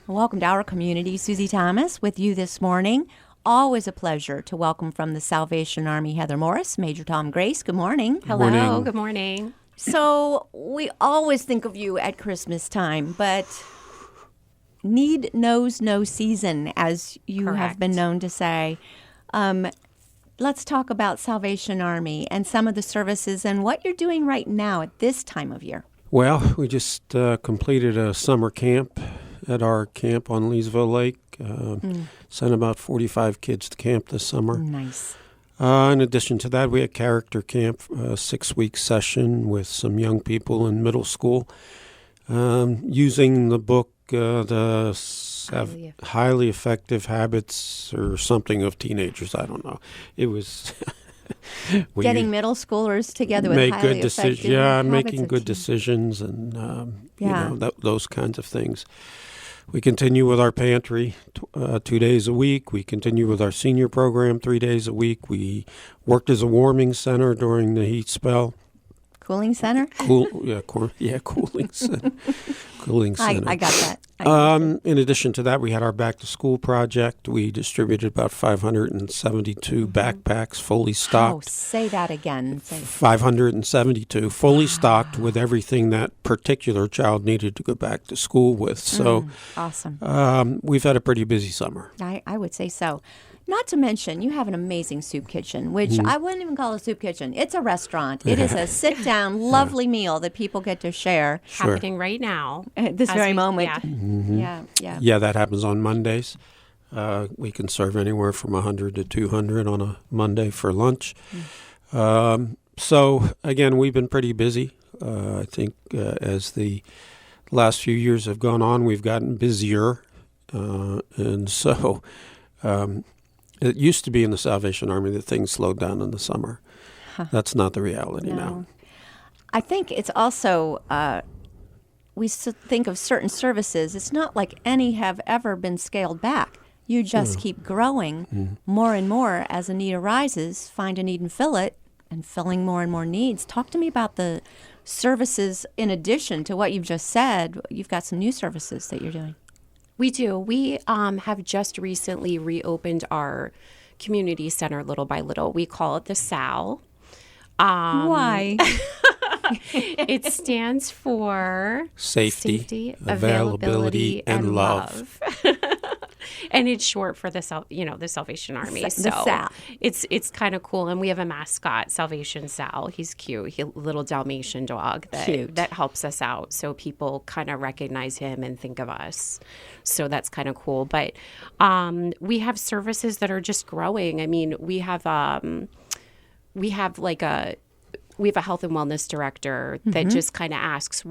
Welcome to our community. Susie Thomas with you this morning. Always a pleasure to welcome from the Salvation Army Heather Morris, Major Tom Grace. Good morning. Hello. Morning. Good morning. So we always think of you at Christmas time, but need knows no season, as you have Correct. been known to say. Let's talk about Salvation Army and some of the services and what you're doing right now at this time of year. Well, we just completed a summer camp at our camp on Leesville Lake. Sent about 45 kids to camp this summer. Nice. In addition to that, we had character camp, a 6-week session with some young people in middle school, using the book, Highly Effective Habits or something of Teenagers. I don't know. It was... Getting middle schoolers together with make highly good effective decisions. Yeah, habits making of good teen- decisions and Yeah. those kinds of things. We continue with our pantry 2 days a week. We continue with our senior program 3 days a week. We worked as a warming center during the heat spell. Cooling center? Cooling center. Cooling center. I got that. In addition to that, we had our back to school project. We distributed about 572 backpacks fully Oh, stocked. say that again. 572 fully stocked with everything that particular child needed to go back to school with. So Awesome. we've had a pretty busy summer. I would say so. Not to mention, you have an amazing soup kitchen, which I wouldn't even call a soup kitchen. It's a restaurant. It is a sit-down, lovely meal that people get to share Sure. Happening right now. at this As very we- moment. yeah. Yeah. Yeah, that happens on Mondays. We can serve anywhere from 100 to 200 on a Monday for lunch. So, again, we've been pretty busy. I think as the last few years have gone on, we've gotten busier. And so it used to be in the Salvation Army that things slowed down in the summer. That's not the reality now. I think it's also, we think of certain services. It's not like any have ever been scaled back. You just keep growing more and more as a need arises, find a need and fill it, and filling more and more needs. Talk to me about the services in addition to what you've just said. You've got some new services that you're doing. We do. We have just recently reopened our community center little by little. We call it the SAL. Why? It stands for Safety, availability, and love. And it's short for the Salvation Army. The So SAL. It's kind of cool. And we have a mascot, Salvation Sal. He's cute. He's a little Dalmatian dog Cute. that helps us out. So people kind of recognize him and think of us. So that's kind of cool. But we have services that are just growing. I mean, we have a health and wellness director that just kind of asks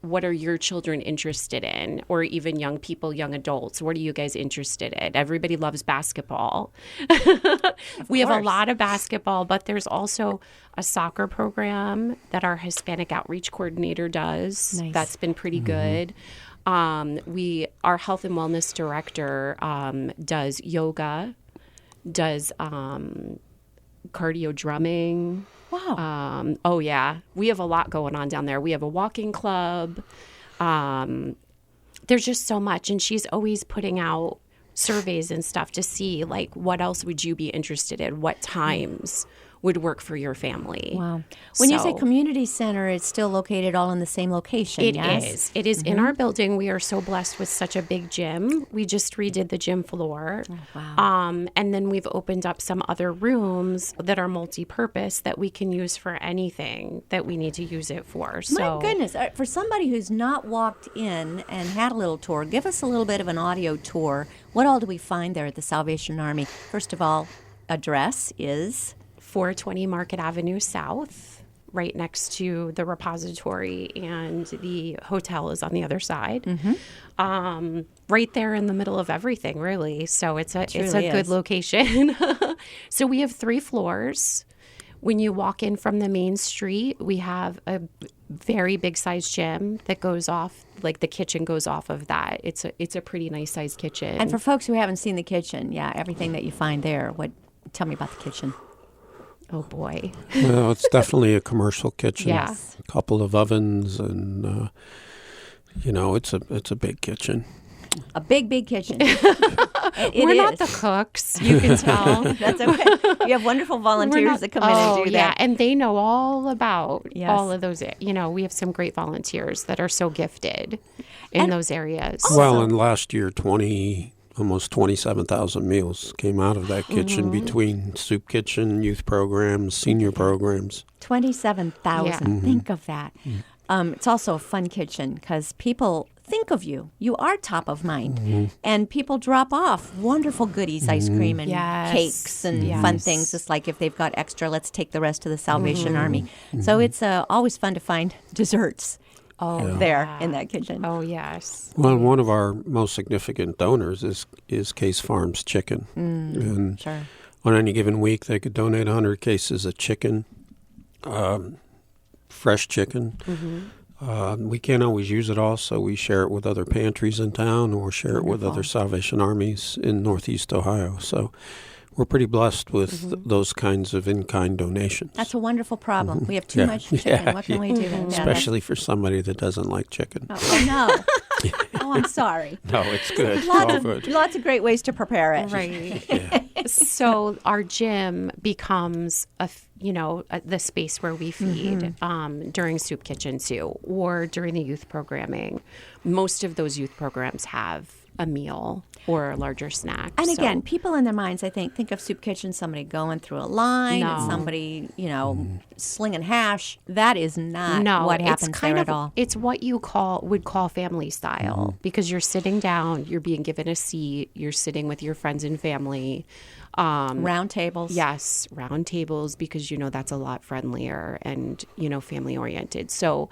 what are your children interested in, or even young people, young adults? What are you guys interested in? Everybody loves basketball. We have a lot of basketball, but there's also a soccer program that our Hispanic outreach coordinator does. Nice. That's been pretty good. Our health and wellness director does yoga, does cardio drumming. Wow. We have a lot going on down there. We have a walking club. There's just so much. And she's always putting out surveys and stuff to see, like, what else would you be interested in? What times would work for your family? Wow. When you say So- community center, it's still located all in the same location, It yes? is. It is in our building. We are so blessed with such a big gym. We just redid the gym floor. Oh, wow. And then we've opened up some other rooms that are multi-purpose that we can use for anything that we need to use it for. So My goodness. For somebody who's not walked in and had a little tour, give us a little bit of an audio tour. What all do we find there at the Salvation Army? First of all, address is... 420 Market Avenue South, right next to the repository, and the hotel is on the other side. Right there in the middle of everything, really. So it's a truly good is. location. So we have 3 floors. When you walk in from the main street, we have a very big sized gym that goes off, like the kitchen goes off of that. It's a pretty nice sized kitchen. And for folks who haven't seen the kitchen, everything that you find there, tell me about the kitchen. Oh boy. Well, it's definitely a commercial kitchen. Yeah. A couple of ovens, and it's a big kitchen. a big kitchen. We're not the cooks, you can tell. That's okay. You have wonderful volunteers that come in and do yeah, that. and they know all about Yes. all of those. We have some great volunteers that are so gifted in those areas. Well, and last year, almost 27,000 meals came out of that kitchen between soup kitchen, youth programs, senior programs. 27,000. Yeah. Think of that. It's also a fun kitchen because people think of you. You are top of mind. And people drop off wonderful goodies, ice cream and Yes. cakes and Yes. fun things. Just like if they've got extra, let's take the rest to the Salvation Army. So it's always fun to find desserts there in that kitchen. Oh, yes. Well, one of our most significant donors is Case Farms Chicken. And Sure. on any given week, they could donate 100 cases of chicken, fresh chicken. We can't always use it all, so we share it with other pantries in town or share it with other Salvation Armies in Northeast Ohio. So we're pretty blessed with those kinds of in-kind donations. That's a wonderful problem. We have too Yeah. much chicken. Yeah, What can we do? Yeah, Especially for somebody that doesn't like chicken. Oh, no. Oh, I'm sorry. No, it's good. It's all good. Lots of great ways to prepare it. Right. So our gym becomes the space where we feed during Soup Kitchen too, or during the youth programming. Most of those youth programs have a meal or a larger snack. And So- again, people in their minds, I think of Soup Kitchen, somebody going through a line, and No. somebody, slinging hash. That is not no, what it's happens kind there of at all. it's what you would call family style because you're sitting down, you're being given a seat, you're sitting with your friends and family. Round tables. Yes, round tables because that's a lot friendlier and family oriented. So,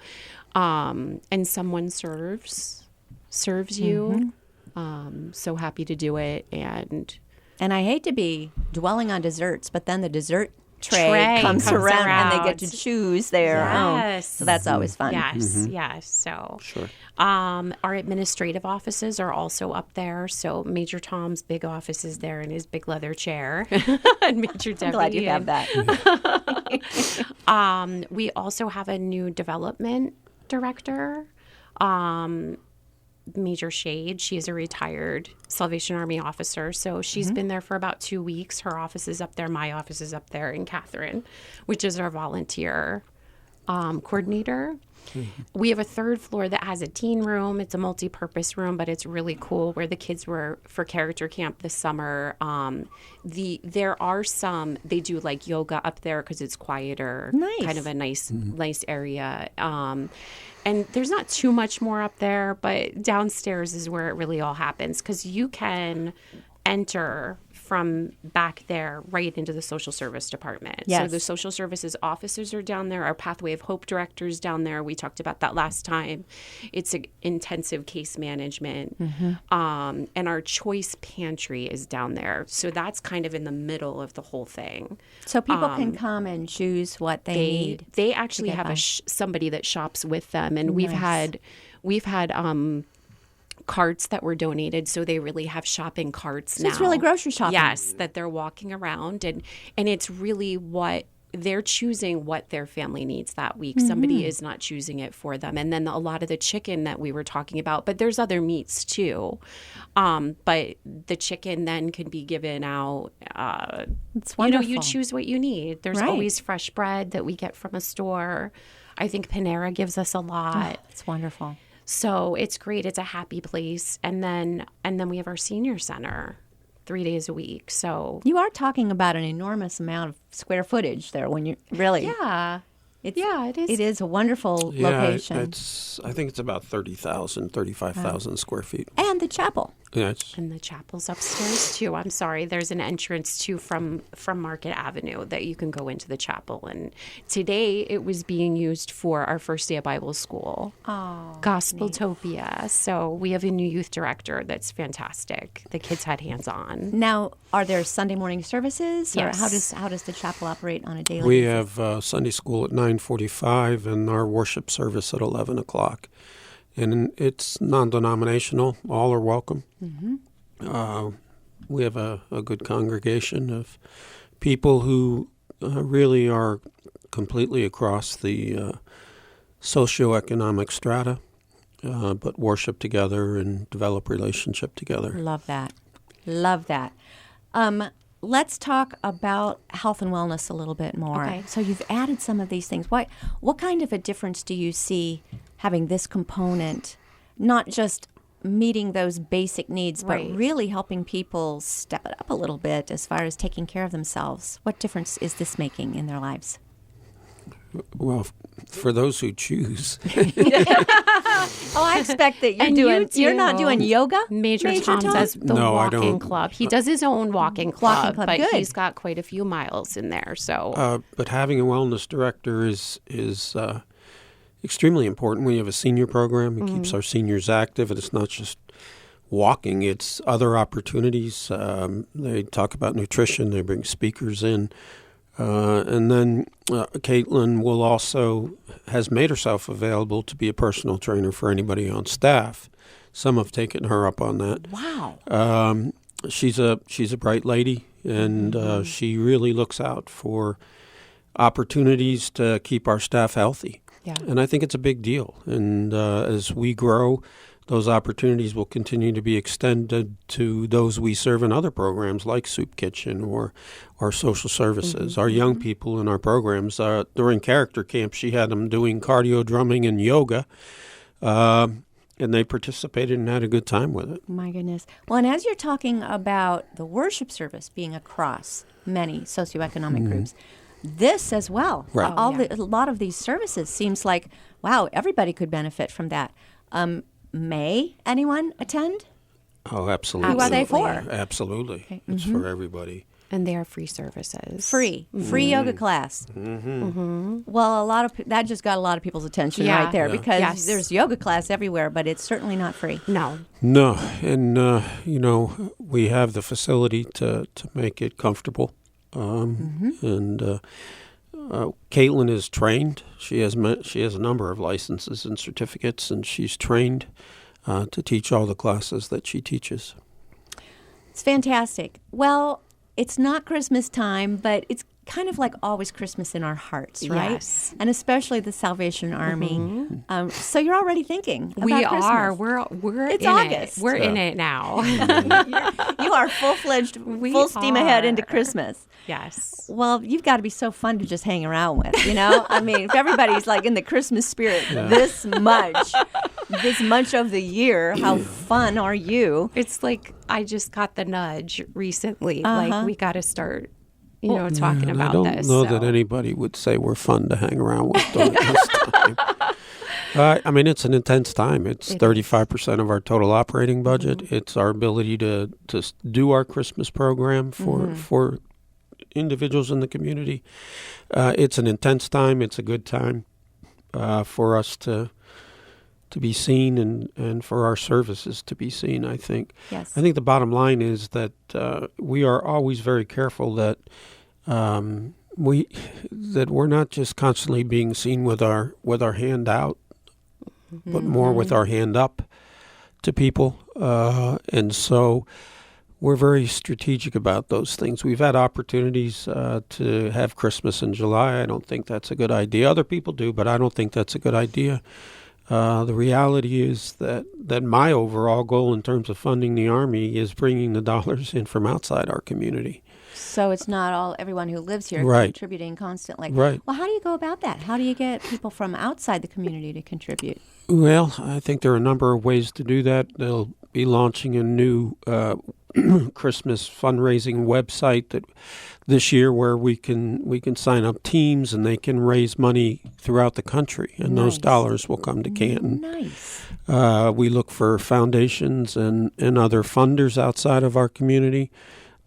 and someone serves you. So happy to do it, and And I hate to be dwelling on desserts, but then the dessert tray, Tray comes comes around and they around. get to choose their own. Yes. So that's always fun. yes. So, Sure. our administrative offices are also up there. So Major Tom's big office is there in his big leather chair, and Major Debbie. I'm glad you have that. We also have a new development director, Major Shade. She is a retired Salvation Army officer. So she's been there for about 2 weeks. Her office is up there. My office is up there in Catherine, which is our volunteer coordinator. We have a third floor that has a teen room. It's a multi-purpose room, but it's really cool where the kids were for character camp this summer. There are some, they do like yoga up there because it's quieter. Nice. Kind of a nice area. And there's not too much more up there, but downstairs is where it really all happens because you can enter from back there right into the social service department. So Yes. the social services officers are down there. Our Pathway of Hope director is down there. We talked about that last time. It's an intensive case management. And our choice pantry is down there. So that's kind of in the middle of the whole thing. So people can come and choose what they need. They actually get have by. somebody that shops with them, and we've had carts that were donated, so they really have shopping carts So now. it's really grocery shopping. Yes, that they're walking around, and it's really what they're choosing what their family needs that week. Somebody is not choosing it for them, and then a lot of the chicken that we were talking about, but there's other meats too. But the chicken then can be given out. It's wonderful. You choose what you need. There's Right. always fresh bread that we get from a store. I think Panera gives us a lot. It's wonderful. So it's great. It's a happy place. And then we have our senior center 3 days a week. So You are talking about an enormous amount of square footage there when you really. yeah. It is. It is a wonderful Yeah, location. I think it's about 35,000 square feet. And the chapel. Yeah, And the chapel's upstairs too. I'm sorry. There's an entrance too from Market Avenue that you can go into the chapel. And today it was being used for our first day of Bible school. Oh, Gospeltopia. So we have a new youth director that's fantastic. The kids had hands on. now are there Sunday morning services, or Yes. how does the chapel operate on a daily we basis? have Sunday school at 9:45 and our worship service at 11 o'clock. And it's non-denominational. All are welcome. We have a good congregation of people who really are completely across the socioeconomic strata. but worship together and develop relationship together. Love that. Love that. Let's talk about health and wellness a little bit more. Okay. So you've added some of these things. What kind of a difference do you see having this component, not just meeting those basic needs, but Right. really helping people step it up a little bit as far as taking care of themselves? What difference is this making in their lives? Well, for those who choose. Oh, I expect that And you're not doing yoga? Major Tom does the No, I walking don't. club. He does his own walking club, club, but good. he's got quite a few miles in there. So But having a wellness director is extremely important when you have a senior program. It keeps our seniors active, and it's not just walking, it's other opportunities. They talk about nutrition, they bring speakers in. And then Caitlin has made herself available to be a personal trainer for anybody on staff. Some have taken her up on that. Wow. She's a bright lady, and she really looks out for opportunities to keep our staff healthy. Yeah. And I think it's a big deal. And as we grow, those opportunities will continue to be extended to those we serve in other programs like Soup Kitchen or social services. Our young people in our programs, during character camp, she had them doing cardio, drumming, and yoga. And they participated and had a good time with it. My goodness. Well, and as you're talking about the worship service being across many socioeconomic groups, this as well. Right. A lot of these services seems like, wow, everybody could benefit from that. May anyone attend? Oh, absolutely. Who are they for? Absolutely. Okay. It's for everybody. and they are free services. Free yoga class. Well, that just got a lot of people's attention right there because there's yoga class everywhere, but it's certainly not free. No, and we have the facility to make it comfortable, and Caitlin is trained. She has a number of licenses and certificates, and she's trained to teach all the classes that she teaches. It's fantastic. Well, it's not Christmas time, but it's kind of like always Christmas in our hearts, right? Yes. And especially the Salvation Army. So you're already thinking about we Christmas. are. We're It's in August. it. We're in it now. You are full-fledged, full steam ahead into Christmas. Yes. Well, you've got to be so fun to just hang around with, I mean, if everybody's like in the Christmas spirit this much of the year, how fun are you? It's like I just got the nudge recently. Like we got to start, talking about this. I don't know that anybody would say we're fun to hang around with during this time. I mean, it's an intense time. It's 35% of our total operating budget. It's our ability to do our Christmas program for individuals in the community. It's an intense time. It's a good time for us to be seen and for our services to be seen, I think. Yes. I think the bottom line is that we are always very careful that we're not just constantly being seen with our hand out, but more with our hand up to people. And so we're very strategic about those things. We've had opportunities to have Christmas in July. I don't think that's a good idea. Other people do, but I don't think that's a good idea. The reality is that my overall goal in terms of funding the Army is bringing the dollars in from outside our community. So it's not everyone who lives here contributing constantly. Right. Well, how do you go about that? How do you get people from outside the community to contribute? Well, I think there are a number of ways to do that. They'll be launching a new Christmas fundraising website this year where we can sign up teams and they can raise money throughout the country, and those dollars will come to Canton. Nice. We look for foundations and other funders outside of our community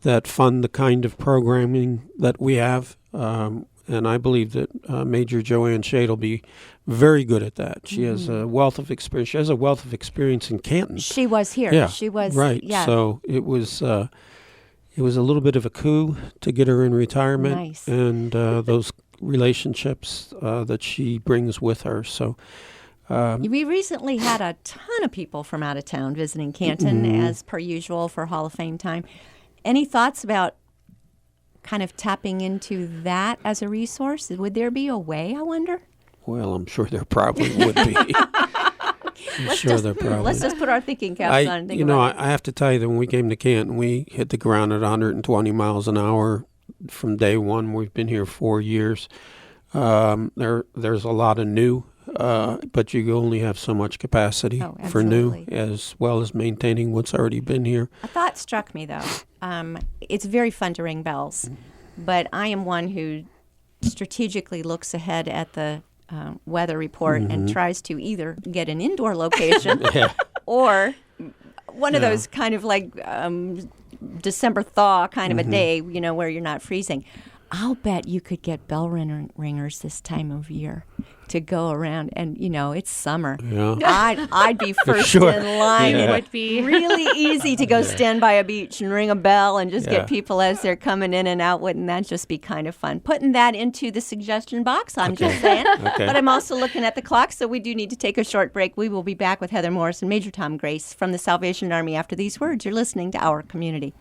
that fund the kind of programming that we have. And I believe that Major Joanne Shade will be very good at that. She has a wealth of experience. She has a wealth of experience in Canton. She was here. Yeah, she was right. Yeah. So it was a little bit of a coup to get her in retirement, Nice. and those relationships that she brings with her. So We recently had a ton of people from out of town visiting Canton, as per usual, for Hall of Fame time. Any thoughts about kind of tapping into that as a resource? Would there be a way, I wonder? well, I'm sure there probably would be. they're probably. Let's just put our thinking caps on and think about it. I have to tell you that when we came to Canton, we hit the ground at 120 miles an hour from day one. We've been here 4 years. There's a lot of new, but you only have so much capacity for new, as well as maintaining what's already been here. A thought struck me, though. It's very fun to ring bells, but I am one who strategically looks ahead at the weather report and tries to either get an indoor location or one of those kind of like December thaw kind of a day, where you're not freezing. I'll bet you could get bell ringers this time of year to go around, and it's summer. Yeah. I'd be first Sure. in line. It It would be really easy to go stand by a beach and ring a bell and just get people as they're coming in and out. Wouldn't that just be kind of fun? Putting that into the suggestion box, I'm just saying. Okay. But I'm also looking at the clock, so we do need to take a short break. We will be back with Heather Morris and Major Tom Grace from the Salvation Army after these words. You're listening to Our Community.